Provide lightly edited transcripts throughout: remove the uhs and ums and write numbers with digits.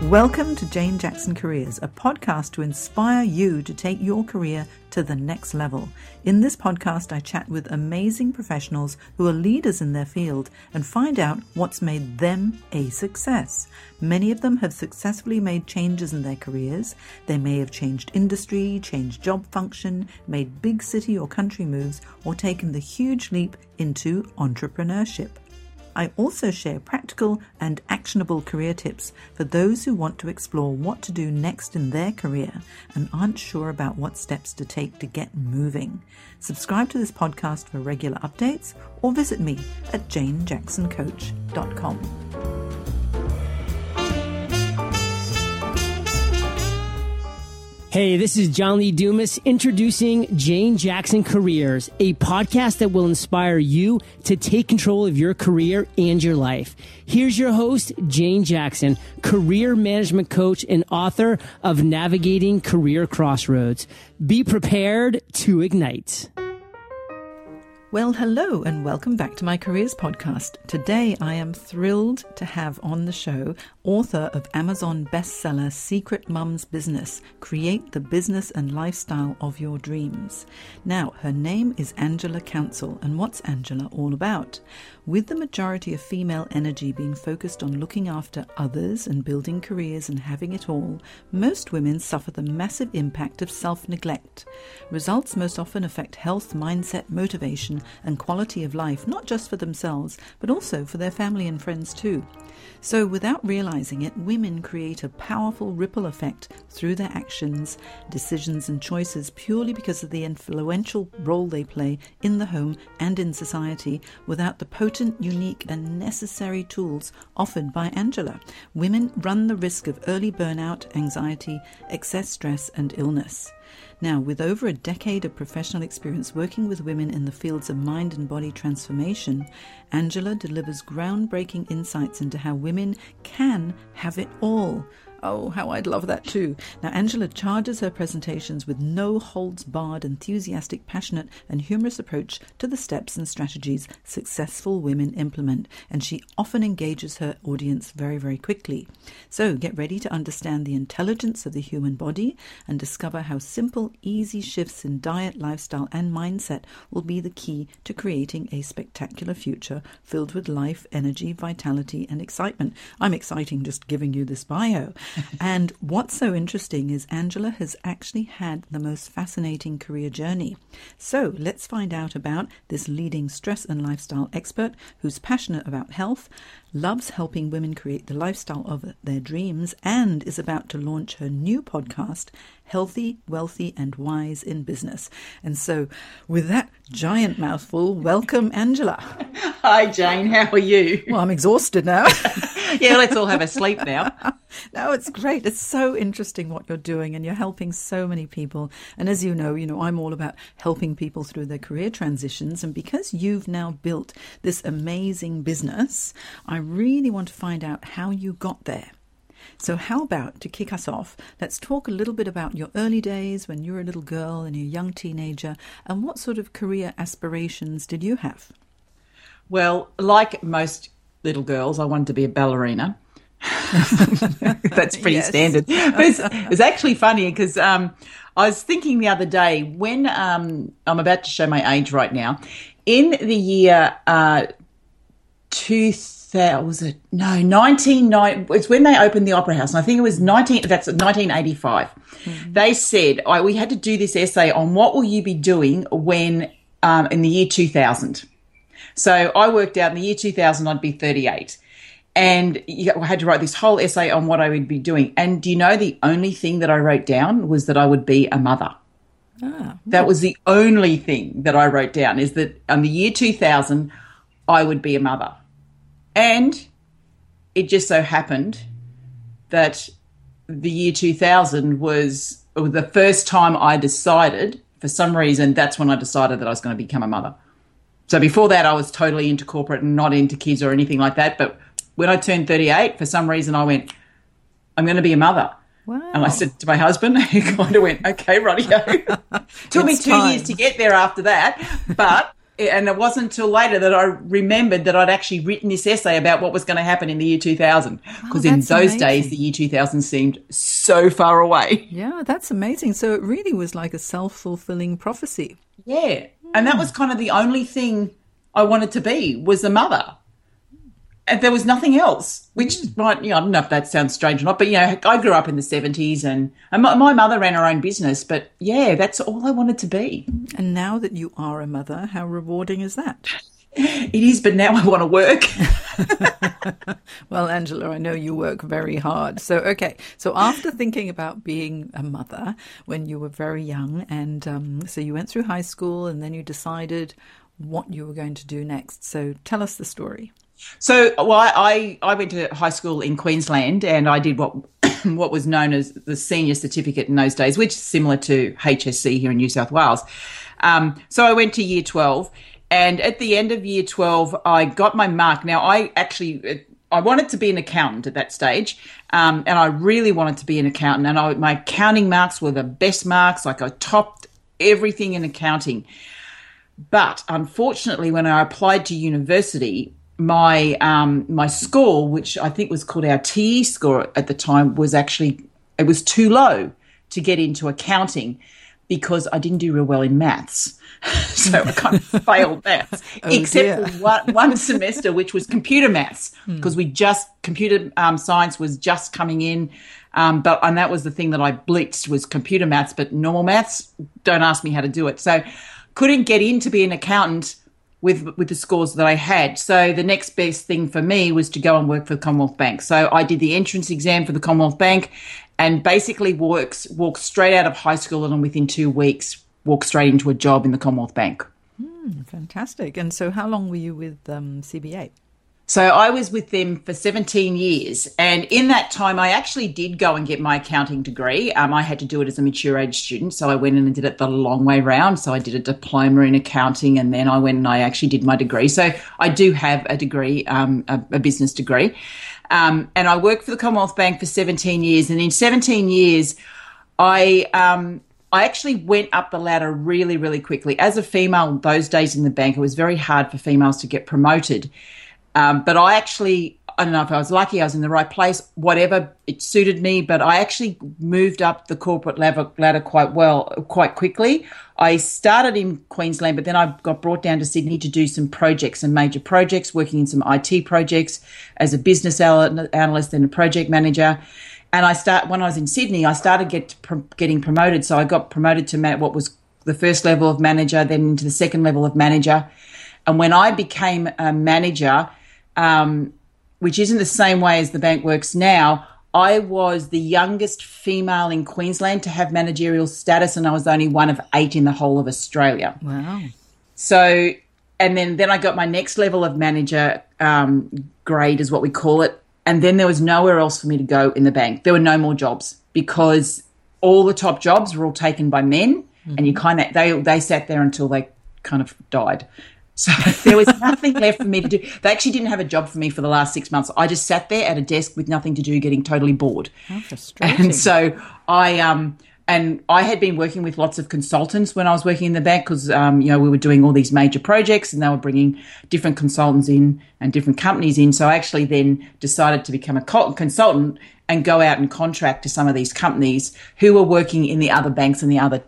Welcome to Jane Jackson Careers, a podcast to inspire you to take your career to the next level. In this podcast, I chat with amazing professionals who are leaders in their field and find out what's made them a success. Many of them have successfully made changes in their careers. They may have changed industry, changed job function, made big city or country moves, or taken the huge leap into entrepreneurship. I also share practical and actionable career tips for those who want to explore what to do next in their career and aren't sure about what steps to take to get moving. Subscribe to this podcast for regular updates or visit me at janejacksoncoach.com. Hey, this is John Lee Dumas introducing Jane Jackson Careers, a podcast that will inspire you to take control of your career and your life. Here's your host, Jane Jackson, career management coach and author of Navigating Career Crossroads. Be prepared to ignite. Well, hello and welcome back to my Careers podcast. Today I am thrilled to have on the show author of Amazon bestseller Secret Mum's Business, Create the Business and Lifestyle of Your Dreams. Now, her name is Angela Counsel, and what's Angela all about? With the majority of female energy being focused on looking after others and building careers and having it all, most women suffer the massive impact of self-neglect. Results most often affect health, mindset, motivation, and quality of life, not just for themselves, but also for their family and friends too. So without realizing it, women create a powerful ripple effect through their actions, decisions, and choices purely because of the influential role they play in the home and in society without the potent, unique, and necessary tools offered by Angela. Women run the risk of early burnout, anxiety, excess stress, and illness. Now, with over a decade of professional experience working with women in the fields of mind and body transformation, Angela delivers groundbreaking insights into how women can have it all. Oh, how I'd love that too. Now, Angela charges her presentations with no holds barred, enthusiastic, passionate, and humorous approach to the steps and strategies successful women implement, and she often engages her audience very, very quickly. So get ready to understand the intelligence of the human body and discover how simple, easy shifts in diet, lifestyle, and mindset will be the key to creating a spectacular future filled with life, energy, vitality, and excitement. I'm exciting just giving you this bio. And what's so interesting is Angela has actually had the most fascinating career journey. So let's find out about this leading stress and lifestyle expert who's passionate about health, loves helping women create the lifestyle of their dreams, and is about to launch her new podcast, Healthy, Wealthy, and Wise in Business. And so with that giant mouthful, welcome, Angela. Hi, Jane. How are you? Well, I'm exhausted now. Yeah, let's all have a sleep now. No, it's great. It's so interesting what you're doing, and you're helping so many people. And as you know, I'm all about helping people through their career transitions. And because you've now built this amazing business, I really want to find out how you got there. So how about, to kick us off, let's talk a little bit about your early days when you were a little girl and a young teenager, and what sort of career aspirations did you have? Well, like most little girls, I wanted to be a ballerina. That's pretty standard. But it's actually funny because I was thinking the other day when I'm about to show my age right now. In the year 1990. It's when they opened the Opera House, and I think it was 1985. Mm-hmm. They said we had to do this essay on what will you be doing when in the year 2000. So I worked out in the year 2000 I'd be 38. And I had to write this whole essay on what I would be doing. And do you know the only thing that I wrote down was that I would be a mother. That was the only thing that I wrote down, is that in the year 2000 I would be a mother. And it just so happened that the year 2000 was the first time I decided, for some reason, that's when I decided that I was going to become a mother. So before that, I was totally into corporate and not into kids or anything like that. But when I turned 38, for some reason, I went, I'm going to be a mother. Wow. And I said to my husband, he kind of went, okay, rightio. Took me 2 years to get there after that, but And it wasn't until later that I remembered that I'd actually written this essay about what was going to happen in the year 2000. Because in those days, the year 2000 seemed so far away. Yeah, that's amazing. So it really was like a self-fulfilling prophecy. Yeah. And that was kind of the only thing I wanted to be, was a mother. And there was nothing else, which might, I don't know if that sounds strange or not, but, I grew up in the 70s and my mother ran her own business, but, yeah, that's all I wanted to be. And now that you are a mother, how rewarding is that? It is, but now I want to work. Well, Angela, I know you work very hard. So, okay. So after thinking about being a mother when you were very young, and so you went through high school and then you decided what you were going to do next. So tell us the story. So, I went to high school in Queensland and I did what was known as the senior certificate in those days, which is similar to HSC here in New South Wales. So I went to year 12, and at the end of year 12, I got my mark. Now, I wanted to be an accountant at that stage, and I really wanted to be an accountant. And my accounting marks were the best marks. Like, I topped everything in accounting. But unfortunately, when I applied to university, my score, which I think was called our TE score at the time, it was too low to get into accounting because I didn't do real well in maths. So I kind of failed maths, except for one semester, which was computer maths, because computer science was just coming in. And that was the thing that I blitzed, was computer maths, but normal maths, don't ask me how to do it. So couldn't get in to be an accountant with the scores that I had. So the next best thing for me was to go and work for the Commonwealth Bank. So I did the entrance exam for the Commonwealth Bank and basically walked straight out of high school, and within 2 weeks walked straight into a job in the Commonwealth Bank. Fantastic. And so how long were you with CBA? So I was with them for 17 years. And in that time, I actually did go and get my accounting degree. I had to do it as a mature age student. So I went in and did it the long way round. So I did a diploma in accounting, and then I went and I actually did my degree. So I do have a degree, a business degree. And I worked for the Commonwealth Bank for 17 years. And in 17 years, I actually went up the ladder really, really quickly. As a female, those days in the bank, it was very hard for females to get promoted. But I don't know if I was lucky, I was in the right place, whatever, it suited me, but I actually moved up the corporate ladder quite quickly. I started in Queensland, but then I got brought down to Sydney to do some projects, some major projects, working in some IT projects as a business analyst and a project manager. And when I was in Sydney, I started getting promoted. So I got promoted to what was the first level of manager, then into the second level of manager. And when I became a manager, which isn't the same way as the bank works now, I was the youngest female in Queensland to have managerial status, and I was only one of 8 in the whole of Australia. Wow. So, and then I got my next level of manager grade is what we call it, and then there was nowhere else for me to go in the bank. There were no more jobs because all the top jobs were all taken by men, and you they sat there until they kind of died. So there was nothing left for me to do. They actually didn't have a job for me for the last 6 months. I just sat there at a desk with nothing to do, getting totally bored. How frustrating. And so I had been working with lots of consultants when I was working in the bank because, we were doing all these major projects and they were bringing different consultants in and different companies in. So I actually then decided to become a consultant and go out and contract to some of these companies who were working in the other banks and the other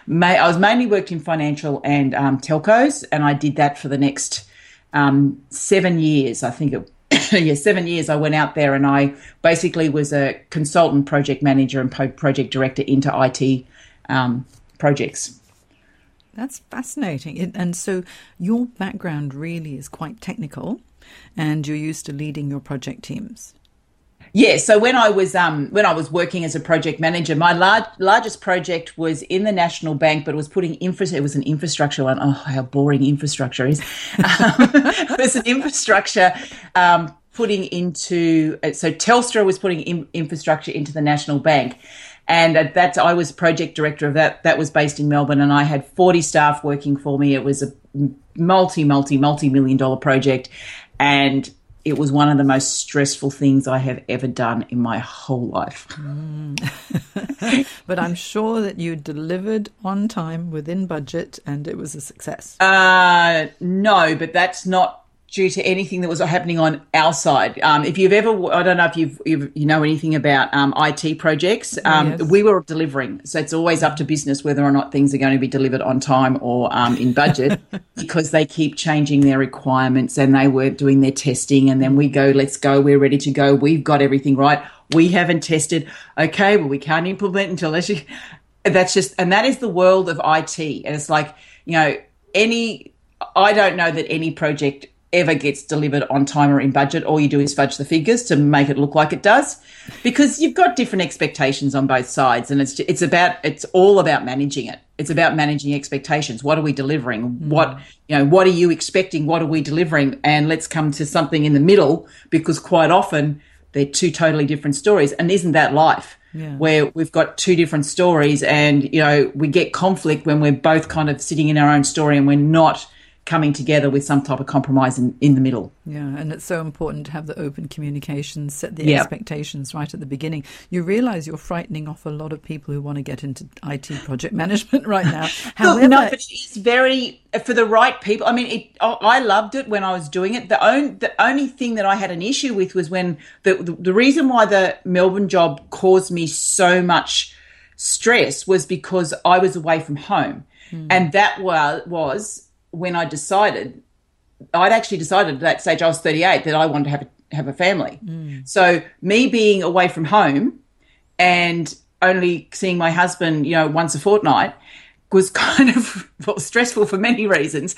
I was mainly worked in financial and telcos, and I did that for the next 7 years. I think 7 years I went out there and I basically was a consultant, project manager and project director into IT projects. That's fascinating. And so your background really is quite technical, and you're used to leading your project teams. Yeah, so when I was working as a project manager, my largest project was in the National Bank, but it was it was an infrastructure one. Oh, how boring infrastructure is. It was an infrastructure putting into, so Telstra was putting infrastructure into the National Bank. And I was project director of that. That was based in Melbourne, and I had 40 staff working for me. It was a multi-million-dollar project, and it was one of the most stressful things I have ever done in my whole life. But I'm sure that you delivered on time, within budget, and it was a success. No, but that's not due to anything that was happening on our side. If you've ever, I don't know if you know anything about IT projects, Yes. we were delivering. So it's always up to business whether or not things are going to be delivered on time or in budget because they keep changing their requirements and they weren't doing their testing. And then we go, let's go, we're ready to go. We've got everything right. We haven't tested. Okay, well, we can't implement until that's just, and that is the world of IT. And it's like, I don't know that any project ever gets delivered on time or in budget. All you do is fudge the figures to make it look like it does, because you've got different expectations on both sides, and it's all about managing it. It's about managing expectations. What are we delivering? What are you expecting? What are we delivering? And let's come to something in the middle, because quite often they're two totally different stories. And isn't that life? Yeah. Where we've got two different stories, and we get conflict when we're both kind of sitting in our own story and we're not coming together with some type of compromise in the middle. Yeah, and it's so important to have the open communication, set the expectations right at the beginning. You realise you're frightening off a lot of people who want to get into IT project management right now. However, no, but it's very, for the right people. I mean, I loved it when I was doing it. The only thing that I had an issue with was when the reason why the Melbourne job caused me so much stress was because I was away from home. And that was when I'd actually decided at that stage, I was 38, that I wanted to have a family. So me being away from home and only seeing my husband, once a fortnight was kind of stressful for many reasons.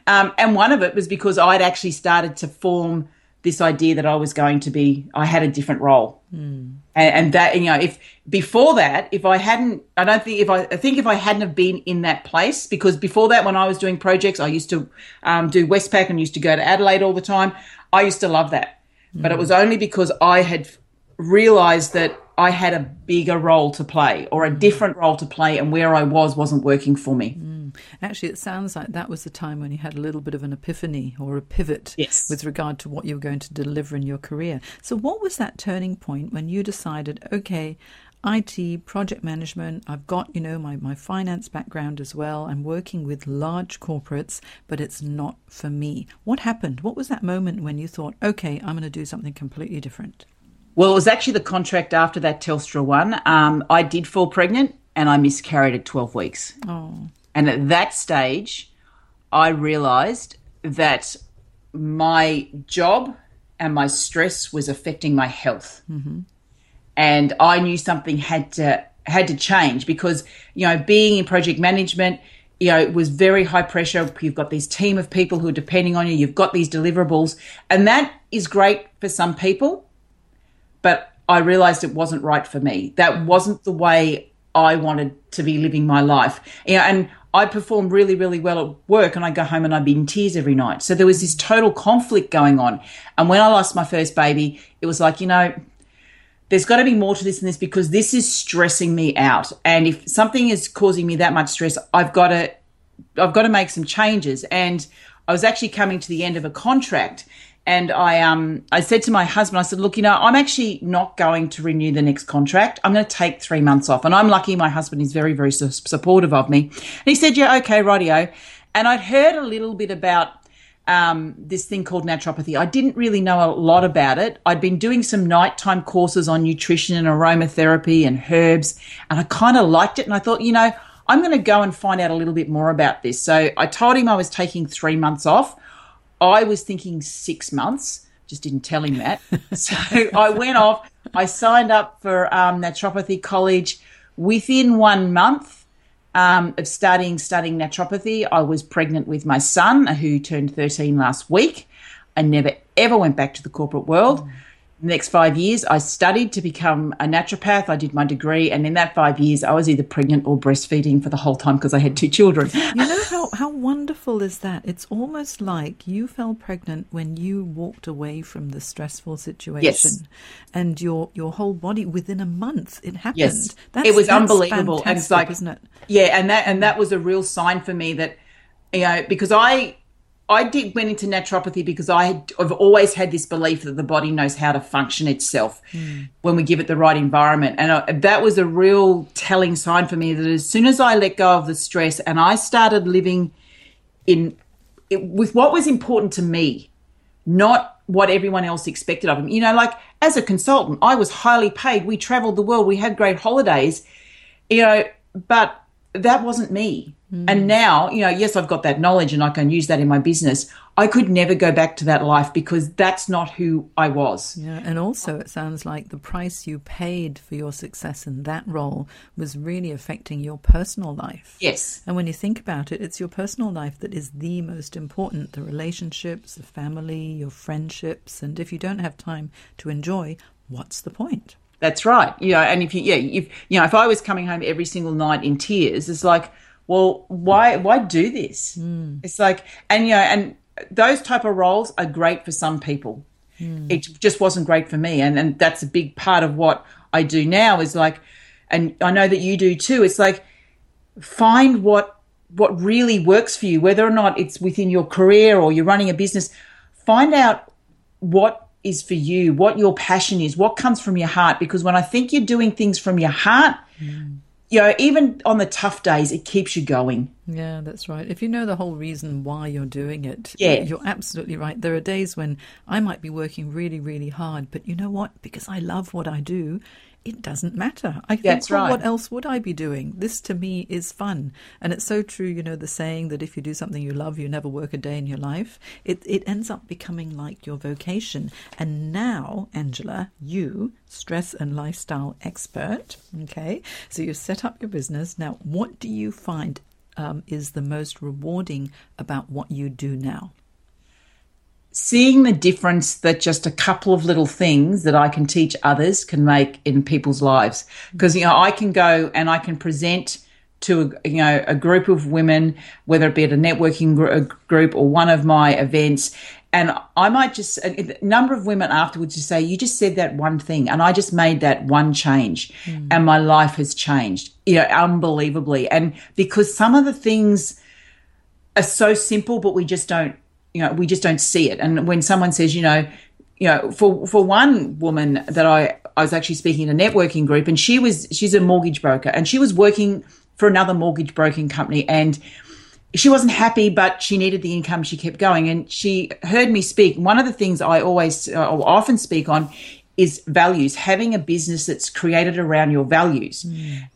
And one of it was because I'd actually started to form this idea that I had a different role. And that, if before that, if I hadn't have been in that place, because before that, when I was doing projects, I used to do Westpac and used to go to Adelaide all the time. I used to love that. But it was only because I had realised that I had a bigger role to play, or a different role to play, and where I wasn't working for me. Actually, it sounds like that was the time when you had a little bit of an epiphany or a pivot with regard to what you were going to deliver in your career. So what was that turning point when you decided, okay, IT, project management, I've got, my finance background as well. I'm working with large corporates, but it's not for me. What happened? What was that moment when you thought, okay, I'm going to do something completely different? Well, it was actually the contract after that Telstra one. I did fall pregnant and I miscarried at 12 weeks. Oh. And at that stage, I realised that my job and my stress was affecting my health. And I knew something had to change, because, being in project management, it was very high pressure. You've got this team of people who are depending on you. You've got these deliverables, and that is great for some people. But I realised it wasn't right for me. That wasn't the way I wanted to be living my life. And I perform really, really well at work, and I go home and I'd be in tears every night. So there was this total conflict going on. And when I lost my first baby, it was like, there's got to be more to this than this, because this is stressing me out. And if something is causing me that much stress, I've got to make some changes. And I was actually coming to the end of a contract. And I said to my husband, I said, look, I'm actually not going to renew the next contract. I'm going to take 3 months off. And I'm lucky my husband is very, very supportive of me. And he said, yeah, okay, rightio. And I'd heard a little bit about this thing called naturopathy. I didn't really know a lot about it. I'd been doing some nighttime courses on nutrition and aromatherapy and herbs, and I kind of liked it. And I thought, I'm going to go and find out a little bit more about this. So I told him I was taking 3 months off. I was thinking 6 months, just didn't tell him that. So I went off, I signed up for naturopathy college. Within 1 month of studying naturopathy, I was pregnant with my son, who turned 13 last week. I never, ever went back to the corporate world. The next 5 years, I studied to become a naturopath. I did my degree, and in that 5 years, I was either pregnant or breastfeeding for the whole time, because I had 2 children. How wonderful is that? It's almost like you fell pregnant when you walked away from the stressful situation. Yes. And your whole body, within a month, it happened. Yes. It was unbelievable. And it's like, isn't it? Yeah, and that was a real sign for me that, because I went into naturopathy because I've always had this belief that the body knows how to function itself when we give it the right environment. And that was a real telling sign for me that as soon as I let go of the stress and I started living with what was important to me, not what everyone else expected of me. Like as a consultant, I was highly paid. We traveled the world. We had great holidays, but that wasn't me. And now, yes, I've got that knowledge and I can use that in my business. I could never go back to that life because that's not who I was. Yeah, and also it sounds like the price you paid for your success in that role was really affecting your personal life. Yes. And when you think about it, it's your personal life that is the most important, the relationships, the family, your friendships. And if you don't have time to enjoy, what's the point? That's right. And if I was coming home every single night in tears, it's like, well, why do this? It's like, and those type of roles are great for some people. It just wasn't great for me. And that's a big part of what I do now is like, and I know that you do too. It's like, find what really works for you, whether or not it's within your career or you're running a business. Find out what is for you, what your passion is, what comes from your heart. Because when I think you're doing things from your heart, even on the tough days, it keeps you going. Yeah, that's right. If you know the whole reason why you're doing it, yeah, you're absolutely right. There are days when I might be working really, really hard, but you know what? Because I love what I do, it doesn't matter. I think, that's right. What else would I be doing? This to me is fun. And it's so true, the saying that if you do something you love, you never work a day in your life. It ends up becoming like your vocation. And now, Angela, you, stress and lifestyle expert, okay? So you set up your business. Now, what do you find is the most rewarding about what you do now? Seeing the difference that just a couple of little things that I can teach others can make in people's lives. Because, I can go and I can present to, a group of women, whether it be at a networking group or one of my events, and I might just, a number of women afterwards just say, you just said that one thing and I just made that one change and my life has changed, unbelievably. And because some of the things are so simple, but we just don't see it. And when someone says, for one woman that I was actually speaking in a networking group, and she's a mortgage broker and she was working for another mortgage broking company and she wasn't happy, but she needed the income. She kept going and she heard me speak. One of the things I often speak on is values, having a business that's created around your values.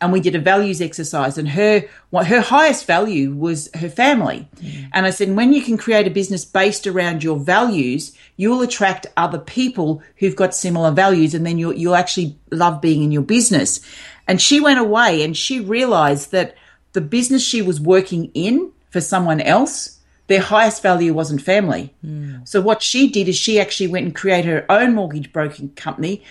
And we did a values exercise and her highest value was her family. And I said, when you can create a business based around your values, you'll attract other people who've got similar values and then you'll actually love being in your business. And she went away and she realized that the business she was working in for someone else, their highest value wasn't family. So what she did is she actually went and created her own mortgage broking company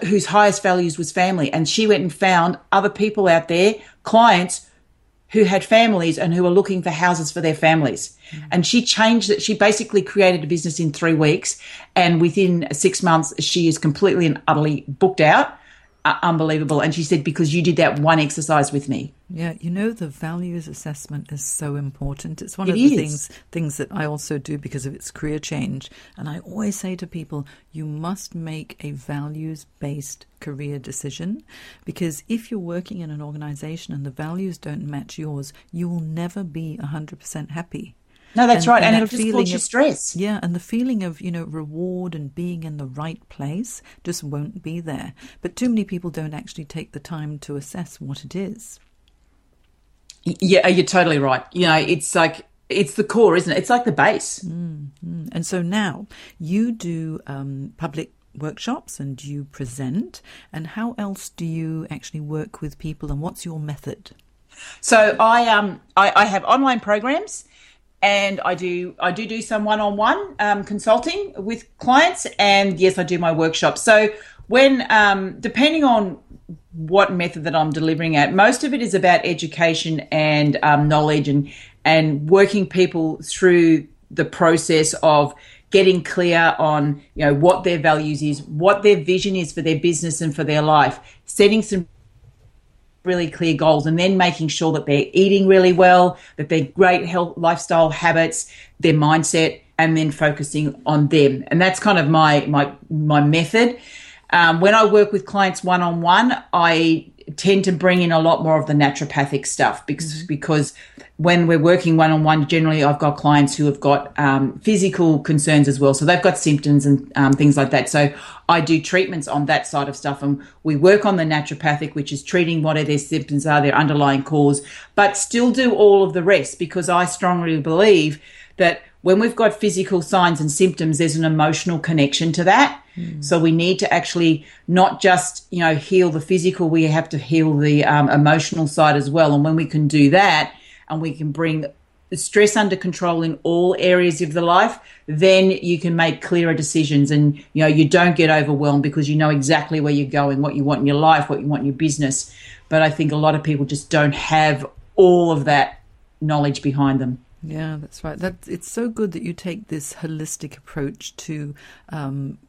whose highest values was family. And she went and found other people out there, clients who had families and who were looking for houses for their families. And she changed it. She basically created a business in 3 weeks. And within 6 months, she is completely and utterly booked out. Unbelievable. And she said, because you did that one exercise with me. Yeah, the values assessment is so important. It's one of the things that I also do because of its career change. And I always say to people, you must make a values-based career decision, because if you're working in an organization and the values don't match yours, you will never be 100% happy. No, that's right. And it'll just cause you stress. Yeah, and the feeling of, reward and being in the right place just won't be there. But too many people don't actually take the time to assess what it is. Yeah, you're totally right. It's like, it's the core, isn't it? It's like the base. And so now you do public workshops and you present. And how else do you actually work with people and what's your method? So I have online programs. And I do some one-on-one consulting with clients, and yes, I do my workshops. So when depending on what method that I'm delivering at, most of it is about education and knowledge and working people through the process of getting clear on what their values is, what their vision is for their business and for their life, setting some really clear goals, and then making sure that they're eating really well, that they're great health, lifestyle habits, their mindset, and then focusing on them. And that's kind of my method. When I work with clients one-on-one, I tend to bring in a lot more of the naturopathic stuff because when we're working one-on-one, generally I've got clients who have got physical concerns as well. So they've got symptoms and things like that. So I do treatments on that side of stuff, and we work on the naturopathic, which is treating whatever their symptoms are, their underlying cause, but still do all of the rest, because I strongly believe that when we've got physical signs and symptoms, there's an emotional connection to that. So we need to actually not just, heal the physical, we have to heal the emotional side as well. And when we can do that, and we can bring the stress under control in all areas of the life, then you can make clearer decisions, and, you don't get overwhelmed because you know exactly where you're going, what you want in your life, what you want in your business. But I think a lot of people just don't have all of that knowledge behind them. Yeah, that's right. It's so good that you take this holistic approach to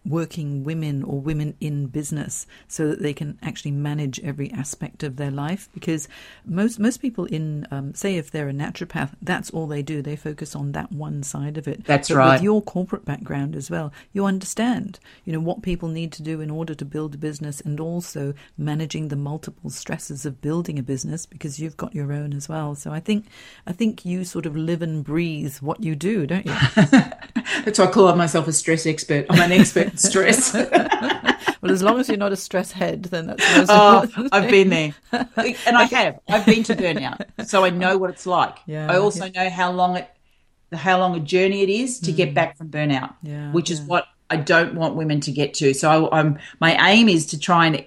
working women or women in business so that they can actually manage every aspect of their life. Because most people in, say, if they're a naturopath, that's all they do. They focus on that one side of it. That's but right. With your corporate background as well, you understand, what people need to do in order to build a business, and also managing the multiple stresses of building a business, because you've got your own as well. So I think you sort of live and breathe what you do, don't you? That's why I call myself a stress expert. I'm an expert in stress. Well, as long as you're not a stress head, then that's the most important I've thing. been there. And I have. I've been to burnout. So I know what it's like. Yeah, I also know how long a journey it is to get back from burnout, which is what I don't want women to get to. So my aim is to try and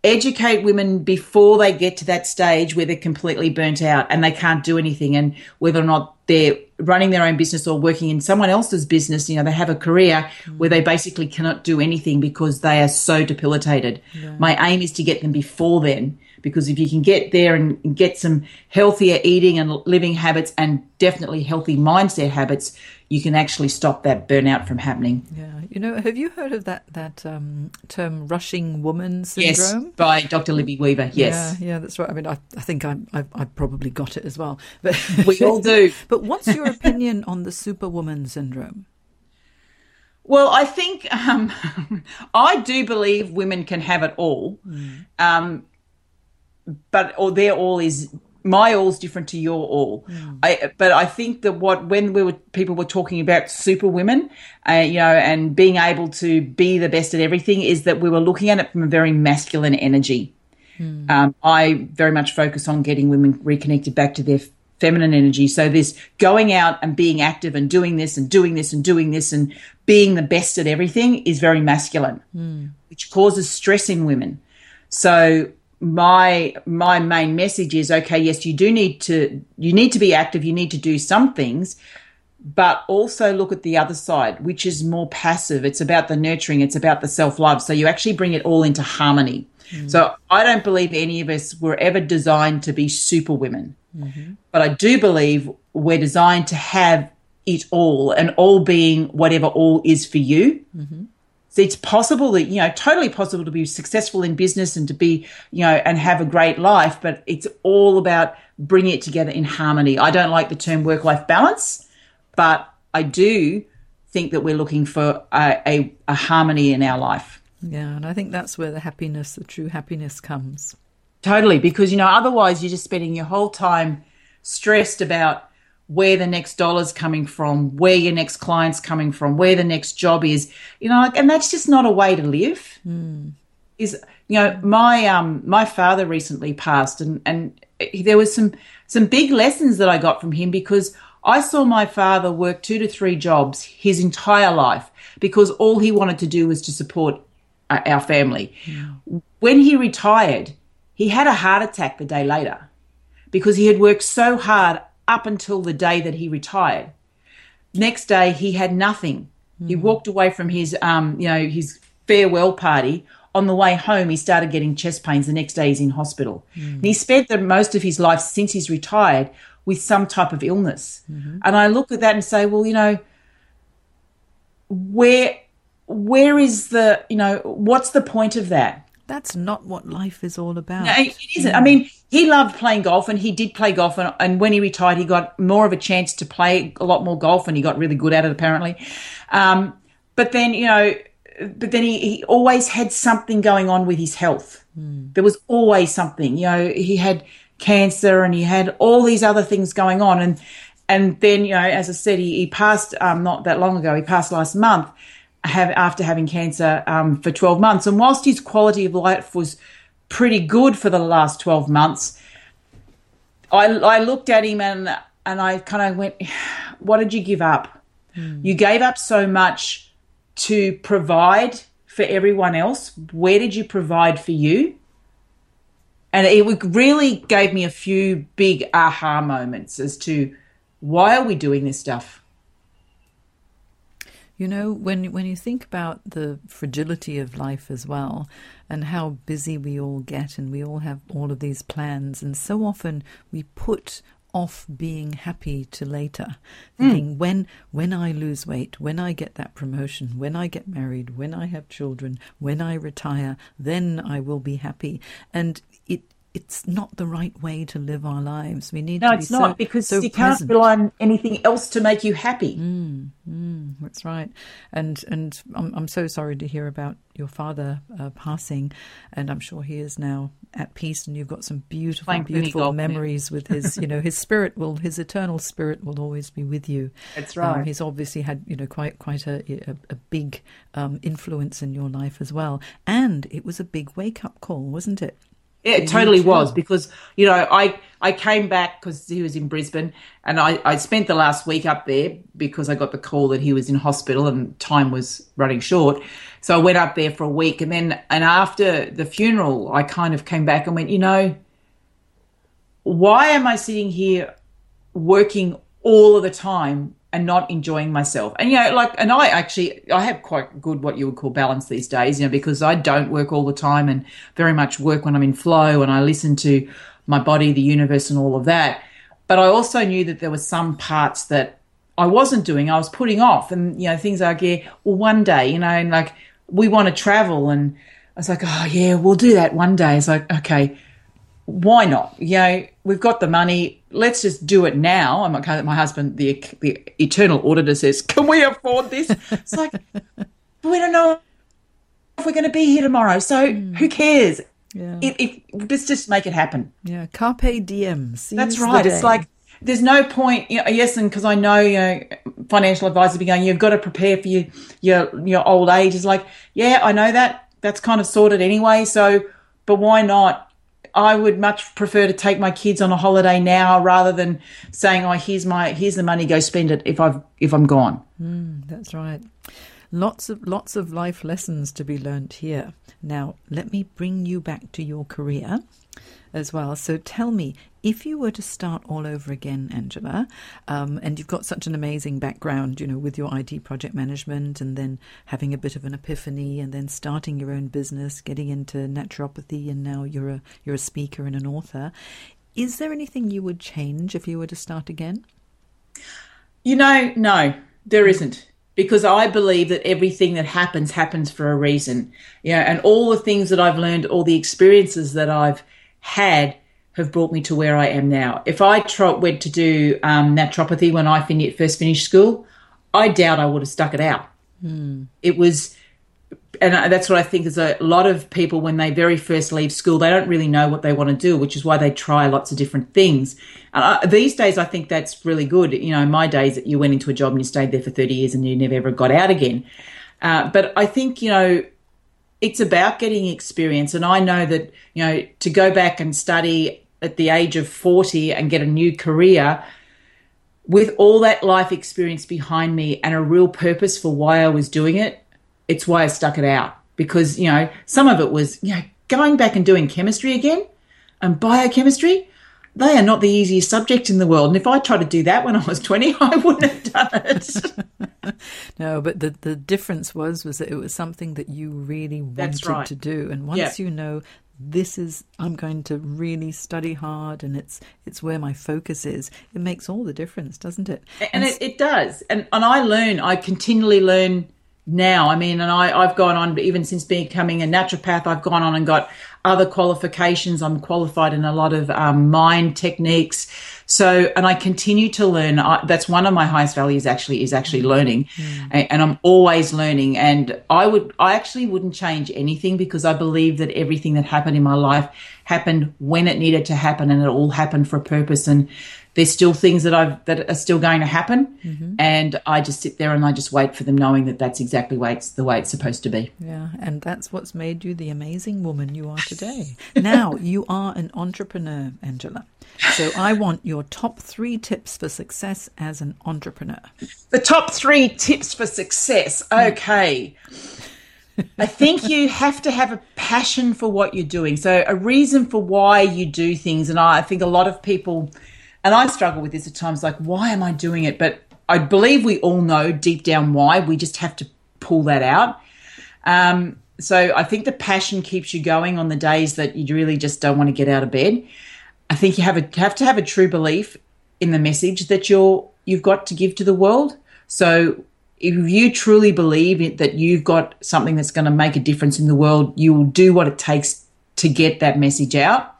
educate women before they get to that stage where they're completely burnt out and they can't do anything, and whether or not they're running their own business or working in someone else's business, they have a career where they basically cannot do anything because they are so debilitated. Yeah. My aim is to get them before then, because if you can get there and get some healthier eating and living habits, and definitely healthy mindset habits, you can actually stop that burnout from happening. Yeah. Have you heard of that term rushing woman syndrome? Yes, by Dr. Libby Weaver, yes. Yeah, that's right. I mean, I think I've probably got it as well. But we all do. But what's your opinion on the superwoman syndrome? Well, I think I do believe women can have it all, but their all is... My all's different to your all. But I think that when people were talking about superwomen, and being able to be the best at everything, is that we were looking at it from a very masculine energy. I very much focus on getting women reconnected back to their feminine energy. So this going out and being active and doing this and doing this and doing this and being the best at everything is very masculine, which causes stress in women. So my main message is, okay, yes, you need to be active, you need to do some things, but also look at the other side, which is more passive. It's about the nurturing, it's about the self-love. So you actually bring it all into harmony. So I don't believe any of us were ever designed to be super women, but I do believe we're designed to have it all, and all being whatever all is for you. It's possible that, totally possible to be successful in business and to be, and have a great life, but it's all about bringing it together in harmony. I don't like the term work-life balance, but I do think that we're looking for a harmony in our life. Yeah, and I think that's where the true happiness comes. Totally, because, otherwise you're just spending your whole time stressed about where the next dollar's coming from, where your next client's coming from, where the next job is, and that's just not a way to live. My father recently passed, and there was some big lessons that I got from him, because I saw my father work 2 to 3 jobs his entire life, because all he wanted to do was to support our family. When he retired, he had a heart attack the day later, because he had worked so hard up until the day that he retired. Next day, he had nothing. He walked away from his farewell party. On the way home, he started getting chest pains. The next day, he's in hospital. And he spent the most of his life since he's retired with some type of illness. And I look at that and say, well, where is the, what's the point of that? That's not what life is all about. No, it isn't. I mean, he loved playing golf, and he did play golf. And when he retired, he got more of a chance to play a lot more golf, and he got really good at it, apparently. But then, he always had something going on with his health. There was always something. He had cancer, and he had all these other things going on. And then, as I said, he passed not that long ago. He passed last month after having cancer for 12 months. And whilst his quality of life was pretty good for the last 12 months, I looked at him and I kind of went, what did you give up? You gave up so much to provide for everyone else. Where did you provide for you? And it really gave me a few big aha moments as to why are we doing this stuff? When you think about the fragility of life as well, and how busy we all get, and we all have all of these plans, and so often we put off being happy to later, thinking when I lose weight, when I get that promotion, when I get married, when I have children, when I retire, then I will be happy. And it's not the right way to live our lives. We need to be No, it's not, because you can't present. rely on anything else to make you happy. That's right. And I'm so sorry to hear about your father passing, and I'm sure he is now at peace, and you've got some beautiful memories with his, his eternal spirit will always be with you. That's right. He's obviously had, quite a big influence in your life as well. And it was a big wake-up call, wasn't it? Yeah, it totally was, because, I came back because he was in Brisbane, and I spent the last week up there because I got the call that he was in hospital and time was running short. So I went up there for a week, and after the funeral, I kind of came back and went, why am I sitting here working all of the time and not enjoying myself? And, I have quite good what you would call balance these days, because I don't work all the time and very much work when I'm in flow and I listen to my body, the universe and all of that. But I also knew that there were some parts that I wasn't doing, I was putting off, and, things like, one day, and like we want to travel, and I was like, oh yeah, we'll do that one day. It's like, okay, why not? We've got the money. Let's just do it now. I'm okay. My husband, the eternal auditor, says, "Can we afford this?" It's like, we don't know if we're going to be here tomorrow, so who cares? Yeah. Let's just make it happen. Yeah, carpe diem. That's right. It's like there's no point. Yes, and because I know, financial advisors be going, you've got to prepare for your old age. It's like, yeah, I know that. That's kind of sorted anyway. So, but why not? I would much prefer to take my kids on a holiday now rather than saying, "Oh, here's the money, go spend it if I'm gone." That's right. Lots of life lessons to be learnt here. Now, let me bring you back to your career as well. So tell me, if you were to start all over again, Angela, and you've got such an amazing background, with your IT project management, and then having a bit of an epiphany, and then starting your own business, getting into naturopathy, and now you're a speaker and an author. Is there anything you would change if you were to start again? No, there isn't. Because I believe that everything that happens for a reason. And all the things that I've learned, all the experiences that I've had have brought me to where I am now. If I went to do naturopathy when I first finished school, I doubt I would have stuck it out. It was, and that's what I think is a lot of people, when they very first leave school, they don't really know what they want to do, which is why they try lots of different things. And these days, I think that's really good. In my days, you went into a job and you stayed there for 30 years and you never ever got out again. But I think, it's about getting experience. And I know that, to go back and study at the age of 40 and get a new career with all that life experience behind me and a real purpose for why I was doing it, it's why I stuck it out. Because, some of it was, going back and doing chemistry again and biochemistry, they are not the easiest subject in the world. And if I tried to do that when I was 20, I wouldn't have done it. No, but the difference was that it was something that you really wanted to do. And once I'm going to really study hard, and it's where my focus is, it makes all the difference, doesn't it? And it does. And I continually learn now. I mean, and I've gone on, even since becoming a naturopath, I've gone on and got other qualifications. I'm qualified in a lot of mind techniques. So, and I continue to learn. That's one of my highest values is actually learning. And I'm always learning. And I actually wouldn't change anything, because I believe that everything that happened in my life happened when it needed to happen, and it all happened for a purpose. And there's still things that are still going to happen. And I just sit there and I just wait for them, knowing that that's exactly the way it's supposed to be. Yeah, and that's what's made you the amazing woman you are today. Now, you are an entrepreneur, Angela. So I want your top 3 tips for success as an entrepreneur. The top 3 tips for success. Okay. I think you have to have a passion for what you're doing. So a reason for why you do things. And I think a lot of people, and I struggle with this at times, like, why am I doing it? But I believe we all know deep down why. We just have to pull that out. So I think the passion keeps you going on the days that you really just don't want to get out of bed. I think you have to have a true belief in the message that you've got to give to the world. So if you truly believe that you've got something that's going to make a difference in the world, you will do what it takes to get that message out.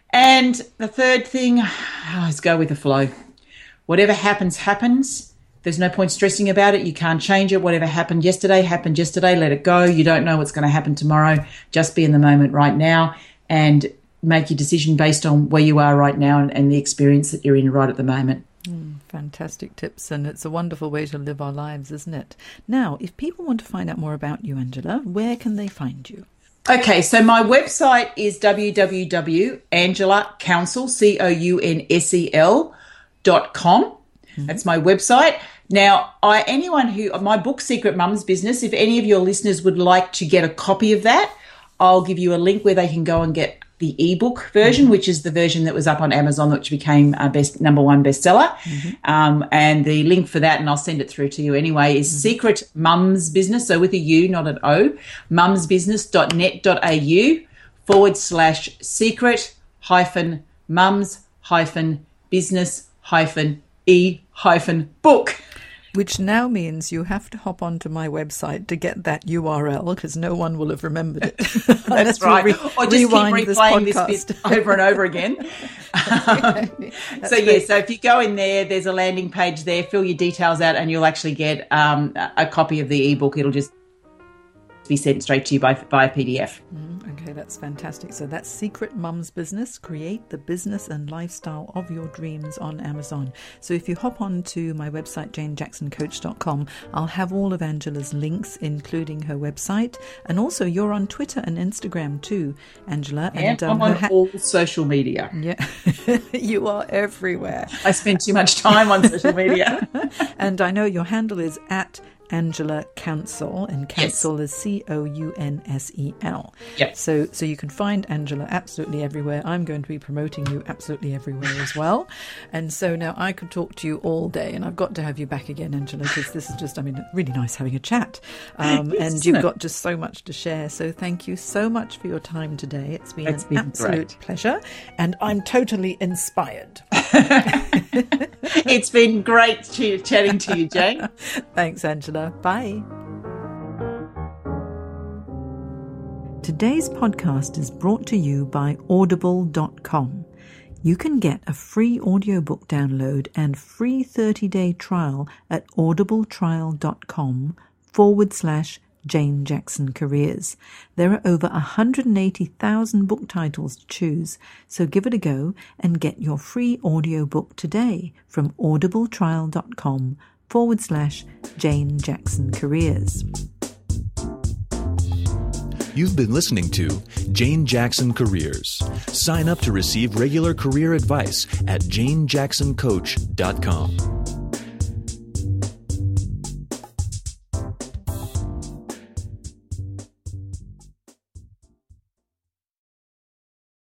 And the third thing, is go with the flow. Whatever happens, happens. There's no point stressing about it. You can't change it. Whatever happened yesterday. Let it go. You don't know what's going to happen tomorrow. Just be in the moment right now and make your decision based on where you are right now and the experience that you're in right at the moment. Fantastic tips, and it's a wonderful way to live our lives, isn't it? Now, if people want to find out more about you, Angela, where can they find you? Okay, so my website is www.angelacounsel.com. That's my website. Now, my book, Secret Mums Business, if any of your listeners would like to get a copy of that, I'll give you a link where they can go and get the ebook version, which is the version that was up on Amazon, which became our number 1 bestseller. And the link for that, and I'll send it through to you anyway, is Secret Mums Business, so with a U, not an O, mumsbusiness.net.au/secret-mums-business-e-book. Which now means you have to hop onto my website to get that URL, because no one will have remembered it. That's right. Or just keep replaying this bit over and over again. So if you go in there, there's a landing page there, fill your details out, and you'll actually get a copy of the ebook. It'll just be sent straight to you by PDF. Okay, that's fantastic. So that's Secret Mums Business, Create the Business and Lifestyle of Your Dreams on Amazon. So if you hop on to my website, janejacksoncoach.com, I'll have all of Angela's links, including her website. And also you're on Twitter and Instagram too, Angela. And I'm on all social media. Yeah, you are everywhere. I spend too much time on social media. And I know your handle is at Angela Counsel, and Counsel is Counsel. Yep. So you can find Angela absolutely everywhere. I'm going to be promoting you absolutely everywhere as well. And so now I could talk to you all day, and I've got to have you back again, Angela, because this is just, really nice having a chat. And you've got just so much to share. So thank you so much for your time today. It's been an absolute pleasure, and I'm totally inspired. It's been great chatting to you, Jane. Thanks, Angela. Bye. Today's podcast is brought to you by audible.com. You can get a free audiobook download and free 30-day trial at audibletrial.com/Jane Jackson Careers. There are over 180,000 book titles to choose, so give it a go and get your free audiobook today from audibletrial.com/Jane Jackson Careers. You've been listening to Jane Jackson Careers. Sign up to receive regular career advice at janejacksoncoach.com.